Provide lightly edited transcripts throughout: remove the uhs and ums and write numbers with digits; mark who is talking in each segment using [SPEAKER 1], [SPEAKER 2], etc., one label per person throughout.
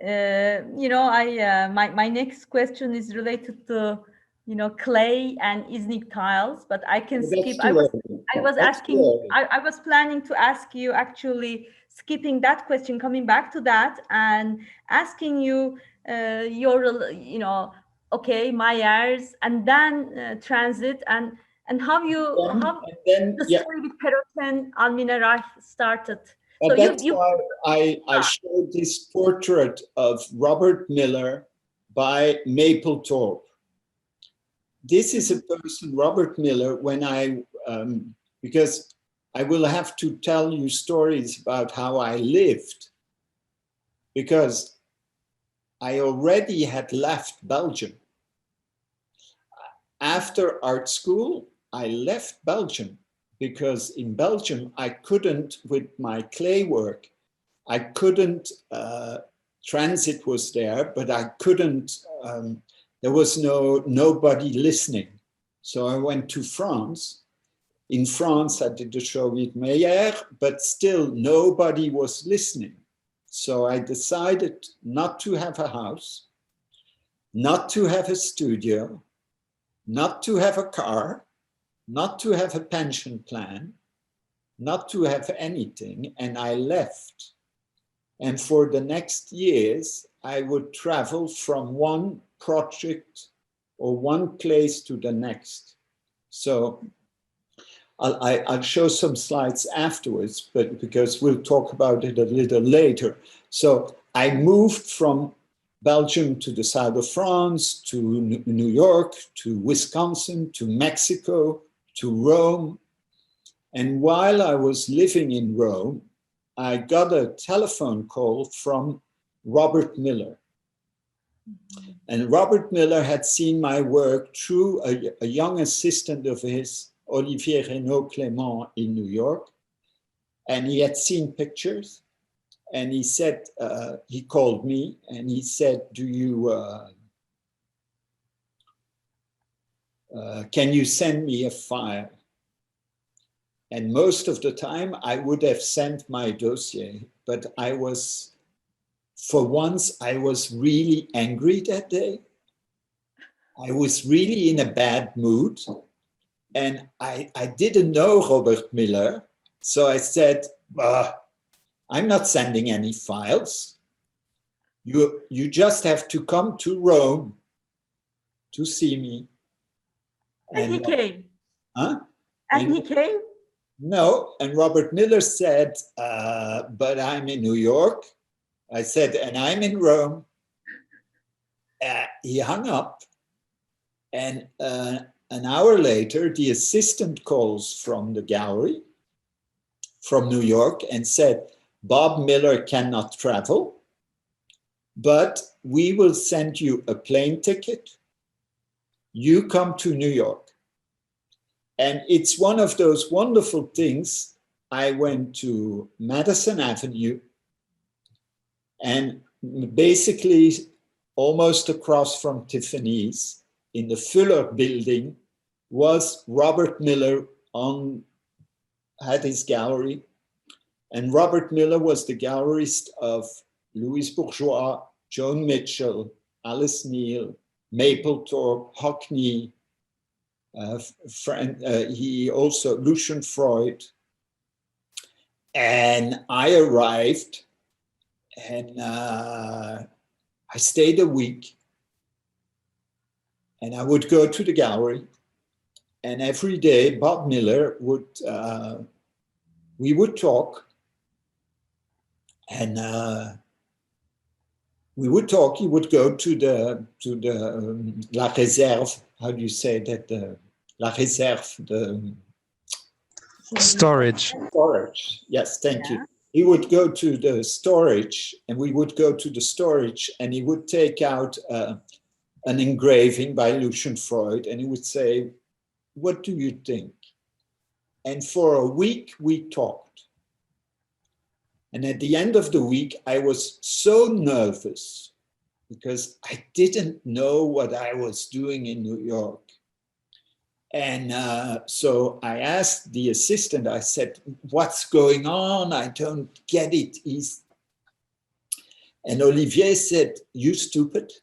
[SPEAKER 1] My next question is related to, clay and Iznik tiles, but I can skip. I was planning to ask you, actually skipping that question, coming back to that and asking you okay, Myers, and then transit, and how the story with Creten Alminaray started.
[SPEAKER 2] But that's why I showed this portrait of Robert Miller by Mapplethorpe. This is a person, Robert Miller, because I will have to tell you stories about how I lived, because I already had left Belgium. After art school, I left Belgium, because in Belgium, I couldn't, with my clay work, I couldn't, transit was there, but I couldn't, there was nobody listening. So I went to France. In France, I did a show with Meyer, but still nobody was listening. So I decided not to have a house, not to have a studio, not to have a car, not to have a pension plan, not to have anything, and I left. And for the next years, I would travel from one project or one place to the next. So I'll show some slides afterwards, but because we'll talk about it a little later. So I moved from Belgium to the south of France, to New York, to Wisconsin, to Mexico, to Rome. And while I was living in Rome, I got a telephone call from Robert Miller. And Robert Miller had seen my work through a young assistant of his, Olivier Renaud-Clément, in New York. And he had seen pictures. And he said, he called me and he said, can you send me a file? And most of the time I would have sent my dossier, but for once, I was really angry that day. I was really in a bad mood. And I didn't know Robert Miller. So I said, I'm not sending any files. You just have to come to Rome to see me.
[SPEAKER 1] And he came.
[SPEAKER 2] Huh?
[SPEAKER 1] And he came?
[SPEAKER 2] No, and Robert Miller said, but I'm in New York. I said, and I'm in Rome. He hung up, and an hour later, the assistant calls from the gallery from New York and said, Bob Miller cannot travel, but we will send you a plane ticket. You come to New York. And it's one of those wonderful things. I went to Madison Avenue, and basically almost across from Tiffany's in the Fuller building was Robert Miller had his gallery. And Robert Miller was the gallerist of Louise Bourgeois, Joan Mitchell, Alice Neal, Mapplethorpe, Hockney, he also Lucian Freud. And I arrived and I stayed a week, and I would go to the gallery, and every day Bob Miller would, we would talk, and we would talk. He would go to the La Réserve. How do you say that? La Réserve, the
[SPEAKER 3] storage.
[SPEAKER 2] Storage. Yes, thank you. He would go to the storage, and we would go to the storage, and he would take out an engraving by Lucian Freud, and he would say, "What do you think?" And for a week we talked. And at the end of the week, I was so nervous because I didn't know what I was doing in New York. And so I asked the assistant, I said, "What's going on? I don't get it." And Olivier said, "You stupid?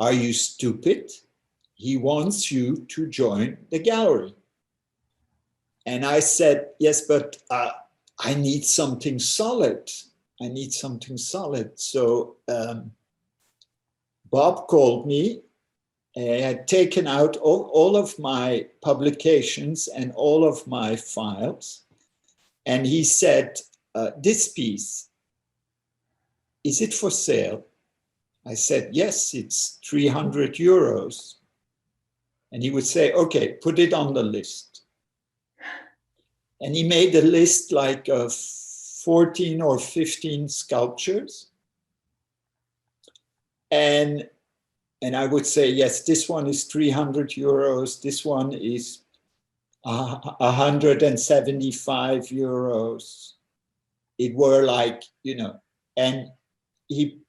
[SPEAKER 2] Are you stupid? He wants you to join the gallery." And I said, "Yes, but I need something solid. I need something solid." So Bob called me. I had taken out all of my publications and all of my files. And he said, "This piece, is it for sale?" I said, "Yes, it's 300 euros. And he would say, "Okay, put it on the list." And he made a list like of 14 or 15 sculptures. And I would say, "Yes, this one is 300 euros. This one is 175 euros. It were like, and he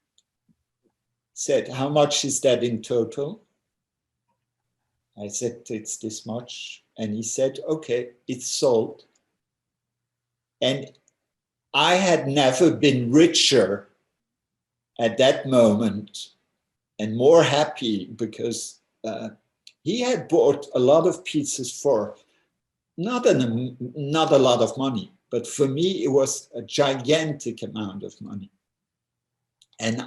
[SPEAKER 2] said, "How much is that in total?" I said, "It's this much." And he said, "Okay, it's sold." And I had never been richer at that moment and more happy, because he had bought a lot of pieces for not a lot of money, but for me, it was a gigantic amount of money. And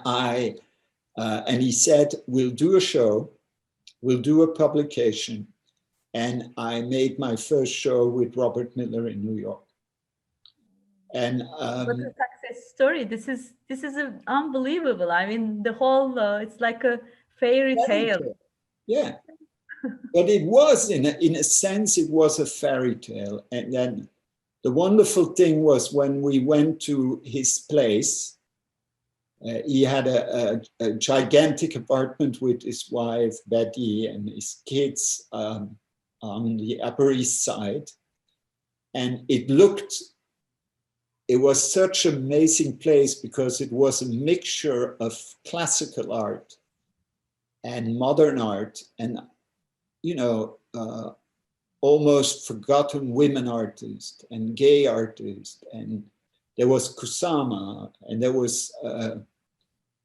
[SPEAKER 2] and he said, "We'll do a show, we'll do a publication." And I made my first show with Robert Miller in New York. And
[SPEAKER 1] what a success story! This is unbelievable. I mean, the whole it's like a fairy tale.
[SPEAKER 2] Yeah, but it was in a sense, it was a fairy tale. And then the wonderful thing was when we went to his place. He had a gigantic apartment with his wife Betty and his kids on the Upper East Side, and it was such an amazing place because it was a mixture of classical art and modern art, and almost forgotten women artists and gay artists, and there was Kusama, and there was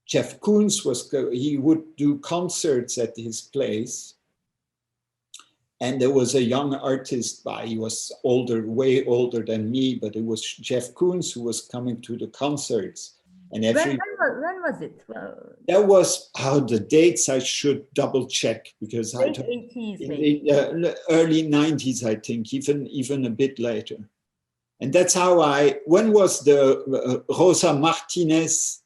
[SPEAKER 2] Jeff Koons he would do concerts at his place. And there was a young artist he was older, way older than me, but it was Jeff Koons who was coming to the concerts. And
[SPEAKER 1] when was it?
[SPEAKER 2] That was the dates I should double check, because
[SPEAKER 1] late 80s,
[SPEAKER 2] in the early 90s, I think, even a bit later. And that's how when was the Rosa Martinez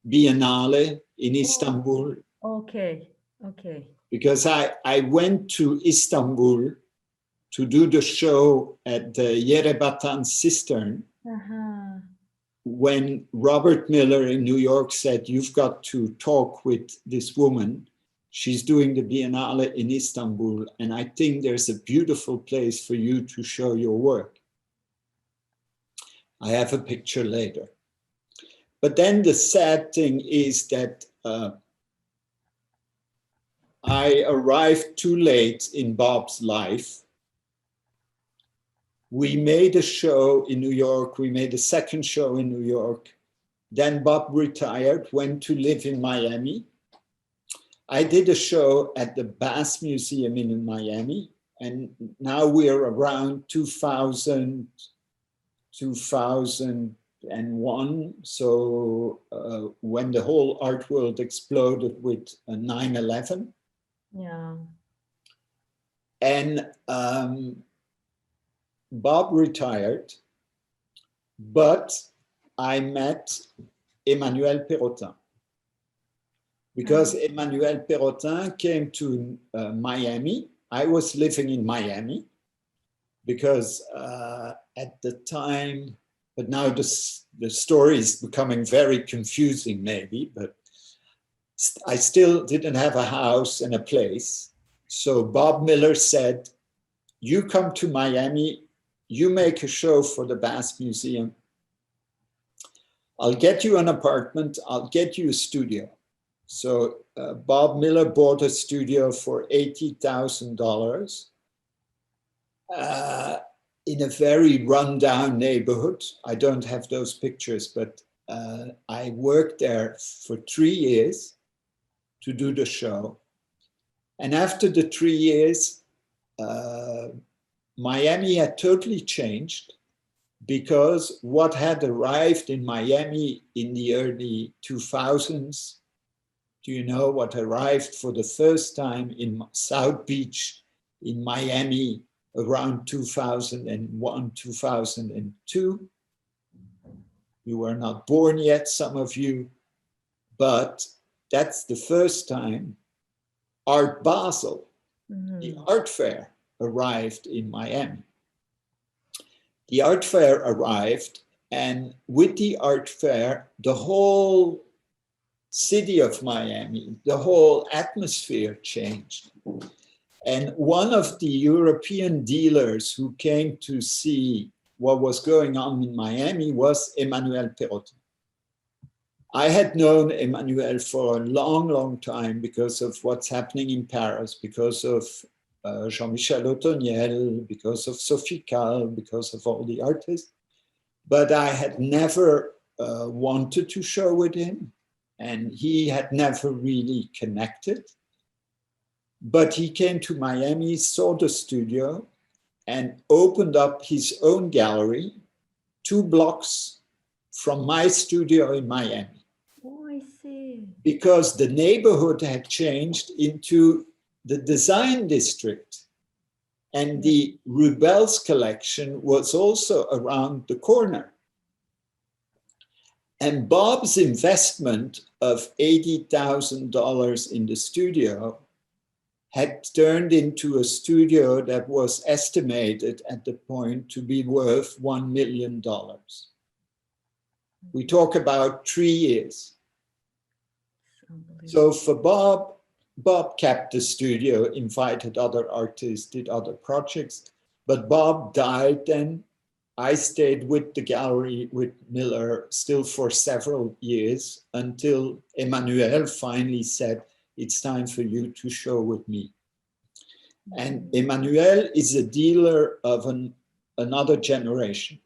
[SPEAKER 2] Biennale in Istanbul?
[SPEAKER 1] Okay.
[SPEAKER 2] Because I went to Istanbul to do the show at the Yerebatan Cistern when Robert Miller in New York said, "You've got to talk with this woman. She's doing the Biennale in Istanbul, and I think there's a beautiful place for you to show your work." I have a picture later. But then the sad thing is that I arrived too late in Bob's life. We made a show in New York. We made a second show in New York. Then Bob retired, went to live in Miami. I did a show at the Bass Museum in Miami. And now we're around 2000, 2001. So when the whole art world exploded with 9/11.
[SPEAKER 1] Yeah.
[SPEAKER 2] And Bob retired, but I met Emmanuel Perrotin, because Emmanuel Perrotin came to Miami. I was living in Miami because at the time, but now the story is becoming very confusing maybe, but I still didn't have a house and a place. So Bob Miller said, "You come to Miami, you make a show for the Bass Museum. I'll get you an apartment, I'll get you a studio." So Bob Miller bought a studio for $80,000 in a very rundown neighborhood. I don't have those pictures, but I worked there for 3 years to do the show. And after the 3 years, Miami had totally changed, because what had arrived in Miami in the early 2000s, do you know what arrived for the first time in South Beach in Miami around 2001, 2002? You were not born yet, some of you, but that's the first time Art Basel, the art fair, arrived in Miami. The art fair arrived, and with the art fair, the whole city of Miami, the whole atmosphere changed. And one of the European dealers who came to see what was going on in Miami was Emmanuel Perrotin. I had known Emmanuel for a long, long time because of what's happening in Paris, because of Jean-Michel Otoniel, because of Sophie Calle, because of all the artists. But I had never wanted to show with him, and he had never really connected. But he came to Miami, saw the studio, and opened up his own gallery 2 blocks from my studio in Miami.
[SPEAKER 1] Oh, I see.
[SPEAKER 2] Because the neighborhood had changed into the design district, and the Rubens collection was also around the corner. And Bob's investment of $80,000 in the studio had turned into a studio that was estimated at the point to be worth $1 million. We talk about 3 years. So for Bob kept the studio, invited other artists, did other projects, but Bob died then. I stayed with the gallery with Miller still for several years until Emmanuel finally said, it's time for you to show with me. And Emmanuel is a dealer of another generation.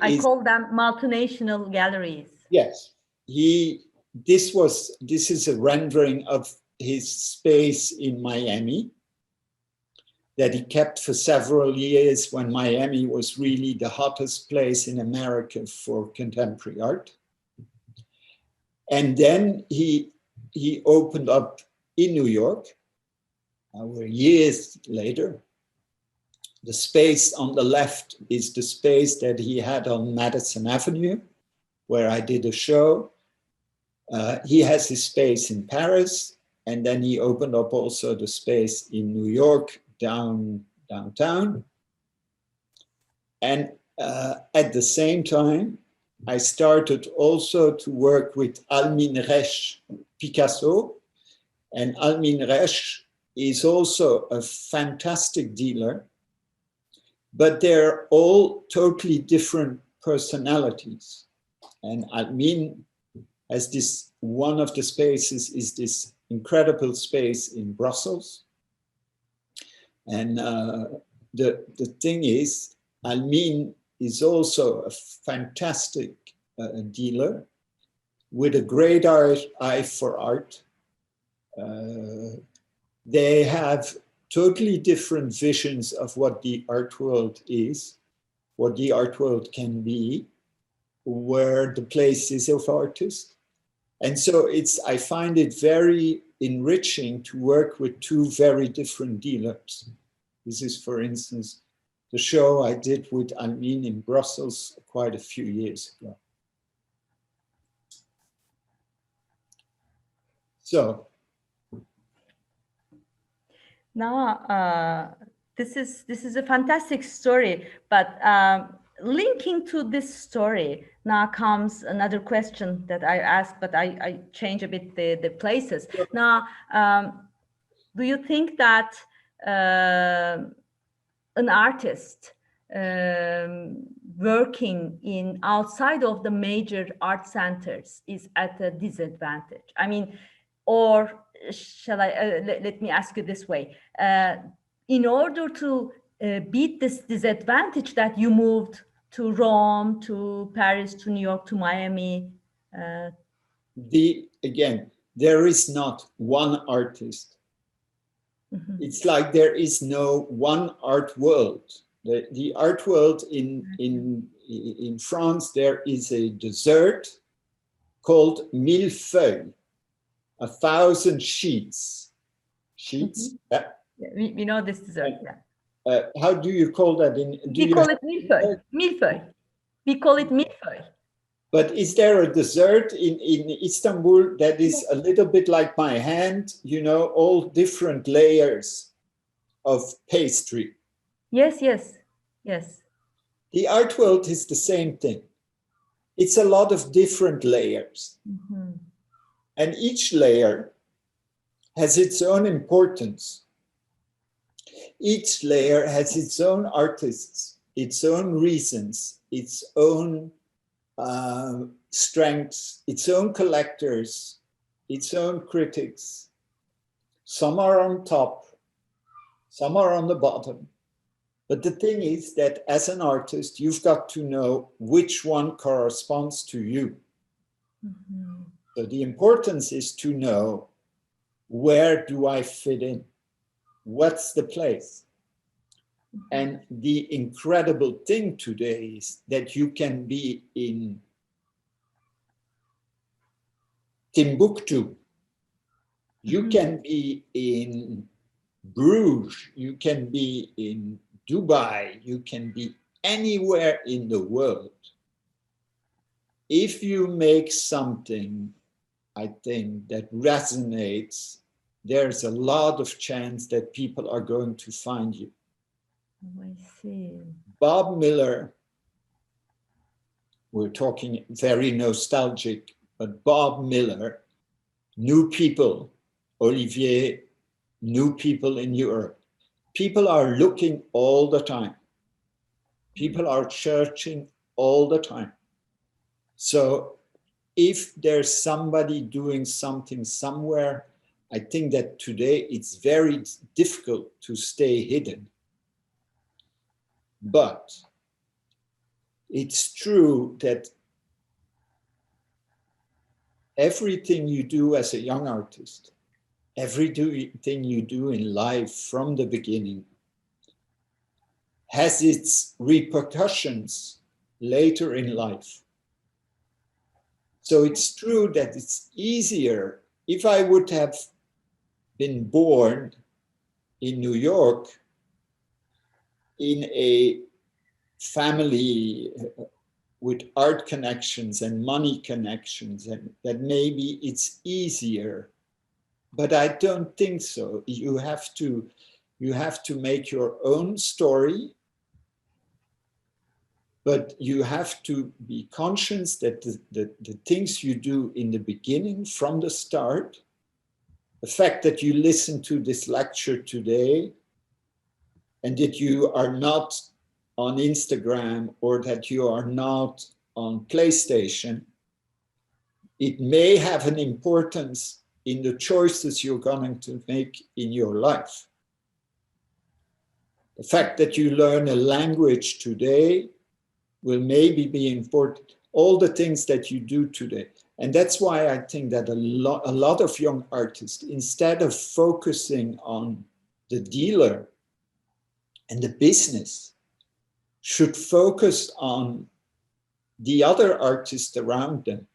[SPEAKER 1] I call them multinational galleries.
[SPEAKER 2] Yes. This is a rendering of his space in Miami that he kept for several years when Miami was really the hottest place in America for contemporary art. And then he opened up in New York, years later. The space on the left is the space that he had on Madison Avenue, where I did a show. He has his space in Paris, and then he opened up also the space in New York, downtown. And at the same time, I started also to work with Almin Resch Picasso. And Almin Resch is also a fantastic dealer, but they're all totally different personalities. And Almin has this, one of the spaces is this incredible space in Brussels. And the thing is, Almin is also a fantastic dealer with a great eye for art. They have totally different visions of what the art world is, what the art world can be, where the place is of artists. And so I find it very enriching to work with 2 very different dealers. This is, for instance, the show I did with Almin in Brussels quite a few years ago. So
[SPEAKER 1] now this is a fantastic story, but linking to this story now comes another question that I asked, but I change a bit the places. Now, do you think that an artist working in outside of the major art centers is at a disadvantage? I mean, or shall I, let me ask you this way. In order to beat this disadvantage that you moved to Rome, to Paris, to New York, to Miami?
[SPEAKER 2] Again, there is not one artist. Mm-hmm. It's like there is no one art world. The art world in France, there is a dessert called millefeuille, 1,000 sheets. Sheets.
[SPEAKER 1] Mm-hmm. We know this dessert. Yeah.
[SPEAKER 2] How do you call that?
[SPEAKER 1] We call it millefeuille. Millefeuille. We call it millefeuille.
[SPEAKER 2] But is there a dessert in Istanbul that is a little bit like my hand, you know, all different layers of pastry?
[SPEAKER 1] Yes, yes, yes.
[SPEAKER 2] The art world is the same thing. It's a lot of different layers. Mm-hmm. And each layer has its own importance. Each layer has its own artists, its own reasons, its own strengths, its own collectors, its own critics. Some are on top, some are on the bottom. But the thing is that as an artist, you've got to know which one corresponds to you. Mm-hmm. So the importance is to know, where do I fit in? What's the place? And the incredible thing today is that you can be in Timbuktu, you can be in Bruges, you can be in Dubai, you can be anywhere in the world. If you make something, I think, that resonates, there's a lot of chance that people are going to find you.
[SPEAKER 1] Oh, I see.
[SPEAKER 2] Bob Miller, we're talking very nostalgic, but Bob Miller knew people, Olivier knew people in Europe. People are looking all the time. People are searching all the time. So if there's somebody doing something somewhere, I think that today it's very difficult to stay hidden. But it's true that everything you do as a young artist, everything you do in life from the beginning has its repercussions later in life. So it's true that it's easier. If I would have been born in New York in a family with art connections and money connections, and that maybe it's easier. But I don't think so. You have to make your own story, but you have to be conscious that the things you do in the beginning, from the start, the fact that you listen to this lecture today and that you are not on Instagram or that you are not on PlayStation, it may have an importance in the choices you're going to make in your life. The fact that you learn a language today will maybe be important. All the things that you do today. And that's why I think that a lot of young artists, instead of focusing on the dealer and the business, should focus on the other artists around them,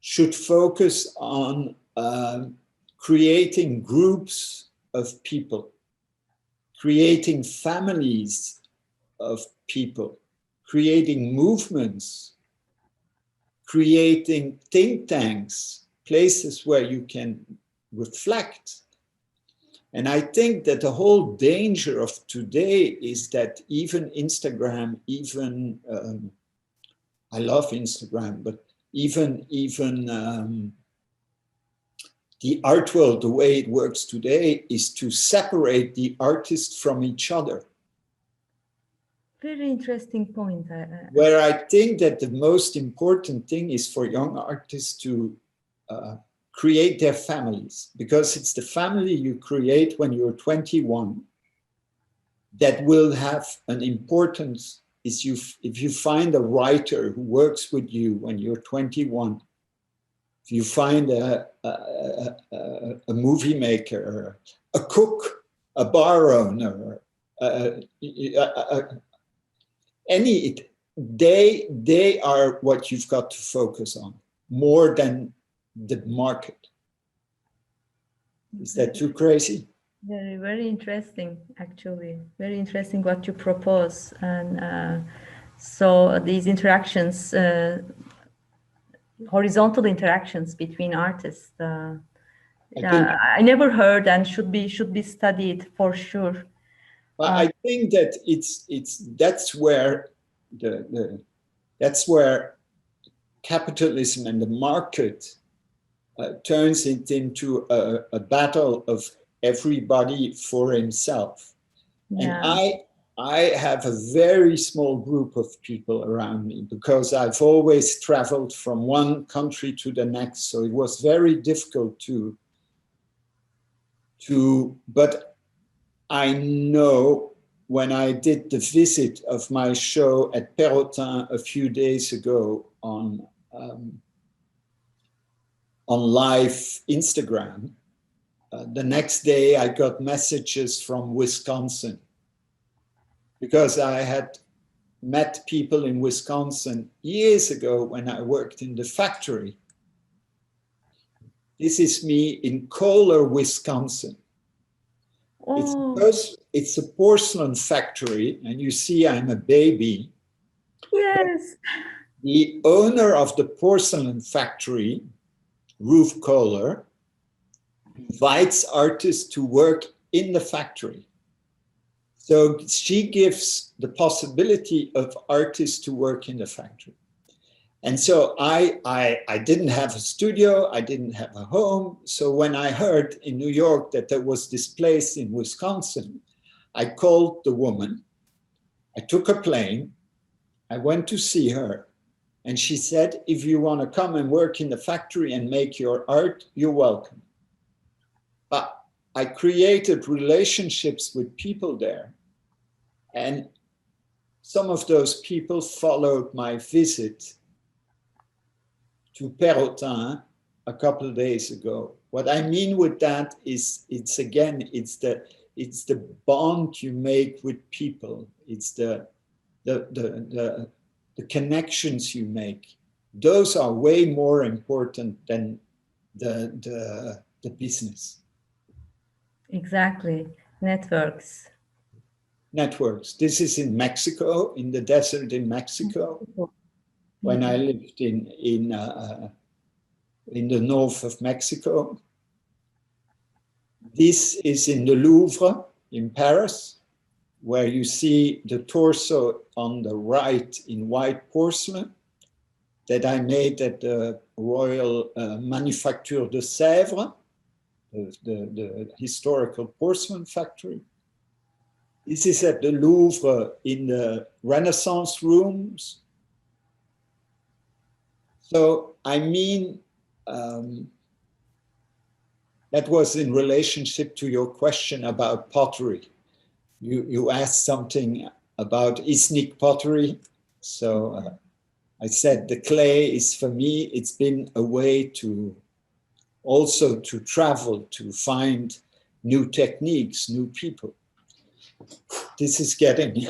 [SPEAKER 2] should focus on creating groups of people, creating families of people, creating movements, creating think tanks, places where you can reflect. And I think that the whole danger of today is that even Instagram, I love Instagram, but even the art world, the way it works today, is to separate the artists from each other.
[SPEAKER 1] Very interesting point.
[SPEAKER 2] Where I think that the most important thing is for young artists to create their families, because it's the family you create when you're 21 that will have an importance is if you find a writer who works with you when you're 21, if you find a movie maker, a cook, a bar owner, they are what you've got to focus on more than the market. Is that too crazy?
[SPEAKER 1] Very, very interesting, actually. Very interesting what you propose. And so these interactions, horizontal interactions between artists, I never heard and should be studied for sure.
[SPEAKER 2] I think that that's where that's where capitalism and the market turns it into a battle of everybody for himself. Yeah. And I have a very small group of people around me because I've always traveled from one country to the next. So it was very difficult but I know when I did the visit of my show at Perrotin a few days ago on live Instagram, the next day I got messages from Wisconsin because I had met people in Wisconsin years ago when I worked in the factory. This is me in Kohler, Wisconsin. Oh. It's a porcelain factory, and you see I'm a baby.
[SPEAKER 1] Yes.
[SPEAKER 2] The owner of the porcelain factory, Ruth Kohler, invites artists to work in the factory. So she gives the possibility of artists to work in the factory. And so I didn't have a studio, I didn't have a home. So when I heard in New York that there was this place in Wisconsin, I called the woman, I took a plane, I went to see her, and she said, if you want to come and work in the factory and make your art, you're welcome. But I created relationships with people there. And some of those people followed my visit to Perrotin a couple of days ago. What I mean with that is it's the bond you make with people. It's the connections you make. Those are way more important than the business.
[SPEAKER 1] Exactly. Networks.
[SPEAKER 2] This is in Mexico, in the desert in Mexico. When I lived in the north of Mexico. This is in the Louvre in Paris, where you see the torso on the right in white porcelain that I made at the Royal Manufacture de Sèvres, the historical porcelain factory. This is at the Louvre in the Renaissance rooms. So, I mean, that was in relationship to your question about pottery. You asked something about Iznik pottery. So I said the clay is, for me, it's been a way to also to travel, to find new techniques, new people. This is getting